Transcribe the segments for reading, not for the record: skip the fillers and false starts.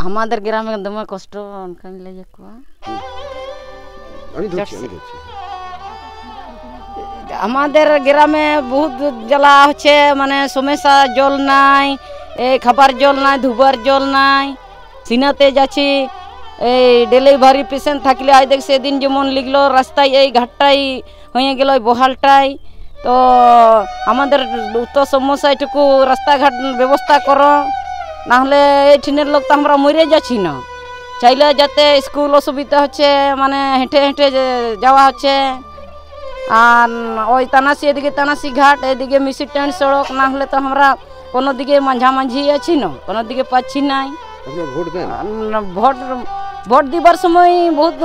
আমাদের গ্রামে দমে কষ্ট অনকান লাগে কোয়া আমাদের গ্রামে বহুত জ্বালা হচ্ছে মানে সমস্যা জল নাই এই খাবার জল নাই ধুবার জল নাই সিনাতে যাচ্ছি এই ডেলিভারি পেশেন্ট থাকলে আজ দেখ সেদিন যেমন লিখলো রাস্তায় এই ঘাটটাই হয়ে গেল বহালটাই তো আমাদের তো সমস্যা এটুকু রাস্তাঘাট ব্যবস্থা করো নাহলে এই ঠিনের লোক তো আমরা মরে যাচ্ছি না চাইলে যাতে স্কুল অসুবিধা হচ্ছে মানে হেঁটে হেঁটে যাওয়া হচ্ছে আর ওই তানাসি এদিকে তানাসি ঘাট এদিকে মিসি ট্রেন সড়ক না হলে তো আমরা কোনো দিকে মাঝামাঝি আছি না কোনো দিকে পাচ্ছি নাই ভোট দিবার সময় বহুত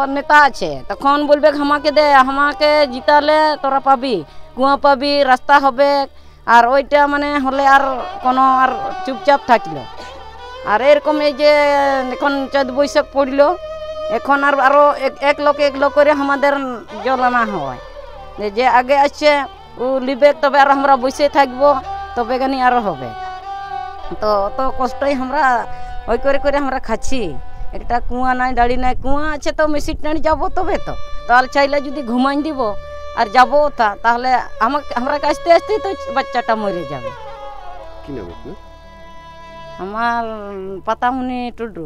নেতা আছে তখন বলবে আমাকে দে আমাকে জিতালে তোরা পাবি কুয়া পাবি রাস্তা হবে আর ওইটা মানে হলে আর কোনো আর চুপচাপ থাকলো আর এরকম এই যে এখন চৈত বৈশাখ পড়লো এখন আর আরও এক লোক করে আমাদের জল আনা হয় যে আগে আসছে ও লিবে তবে আর আমরা বসে থাকবো তবে গানি আরও হবে তো অত কষ্টই আমরা ওই করে আমরা খাচ্ছি একটা কুয়া নাই দাড়ি নাই কুয়া আছে তো মেশিন টানি যাবো তবে তো তাহলে চাইলে যদি ঘুমাই দিব আর যাবো তাহলে আমরা আসতে আসতেই তো বাচ্চাটা মরে যাবে কি নাম আপনার আমার পাতামুনি টুডু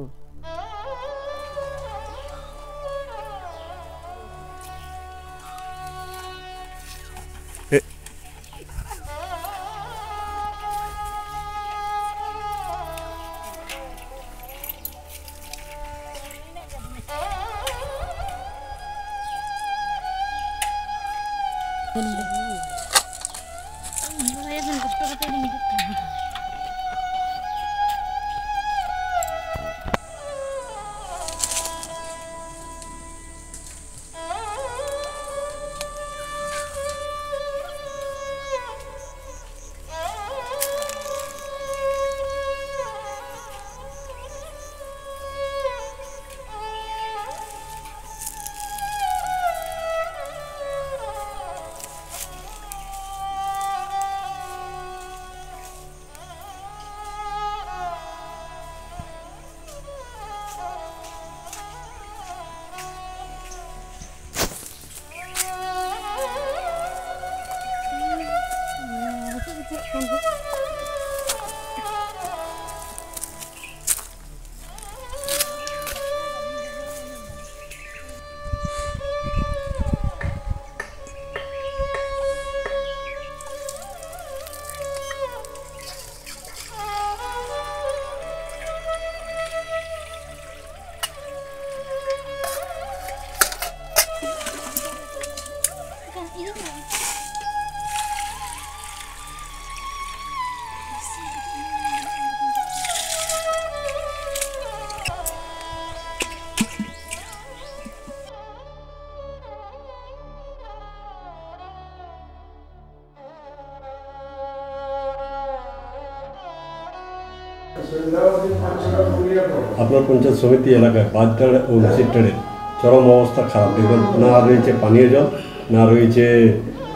আপনার পঞ্চায়েত সমিতি এলাকায় বাঁধটার ও মিসিরটারের চরম অবস্থা খারাপ দেখবেন না রয়েছে পানীয় জল না রয়েছে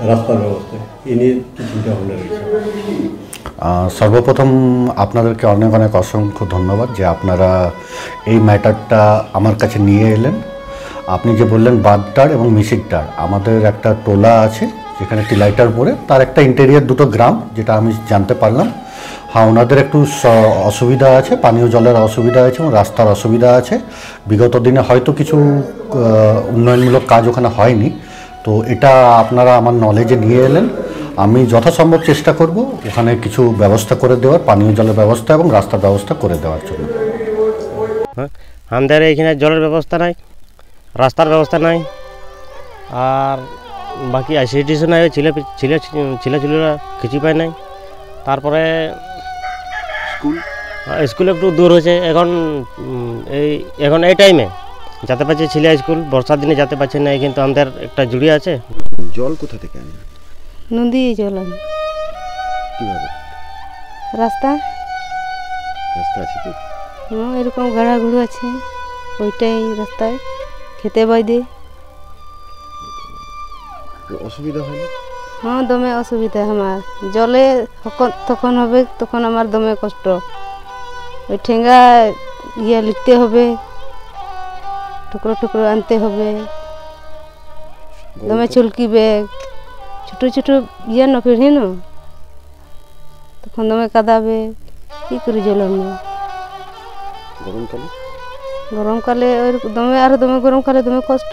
রাস্তার ব্যবস্থা এ নিয়ে কি চিন্তা ভাবনা রয়েছে সর্বপ্রথম আপনাদেরকে অনেক অনেক অসংখ্য ধন্যবাদ যে আপনারা এই ম্যাটারটা আমার কাছে নিয়ে এলেন আপনি যে বললেন বাঁধটার এবং মিসিরটার আমাদের একটা টোলা আছে যেখানে টিলাইটার পড়ে তার একটা ইন্টেরিয়ার দুটো গ্রাম যেটা আমি জানতে পারলাম হ্যাঁ ওনাদের একটু অসুবিধা আছে পানীয় জলের অসুবিধা আছে এবং রাস্তার অসুবিধা আছে বিগত দিনে হয়তো কিছু উন্নয়নমূলক কাজ ওখানে হয়নি তো এটা আপনারা আমার নলেজে নিয়ে এলেন আমি যথাসম্ভব চেষ্টা করব ওখানে কিছু ব্যবস্থা করে দেওয়ার পানীয় জলের ব্যবস্থা এবং রাস্তার ব্যবস্থা করে দেওয়ার জন্য আমাদের এখানে জলের ব্যবস্থা নাই রাস্তার ব্যবস্থা নাই আর বাকি আইসিডিসি নাই ছেলেরা কিছু পায় নাই তারপরে স্কুল একটু দূর হয়েছে এখন এই টাইমে যেতে পারছে ছেলে স্কুল বর্ষার দিনে যেতে পারছে না কিন্তু আমাদের একটা জুড়ি আছে জল কোথা থেকে আনে নদী জল আনে কিভাবে রাস্তা আছে কি এরকম গাড়াগুড়ো আছে ওইটাই রাস্তায় খেতে বাইদে অসুবিধা হয় না হ্যাঁ দমে অসুবিধা আমার জলে তখন হবে তখন আমার দমে কষ্ট ওই ঠেঙ্গা ইয়ে লিখতে হবে, টুকরো টুকরো আনতে হবে, দমে চুলকিবে, ছোটো ছোটো ইয়ে না পিঁড়ি না, তখন দমে কাঁদাবে, কী করে জল আনবো? গরমকালে গরমকালে ওই দমে, আরো দমে গরমকালে দমে কষ্ট।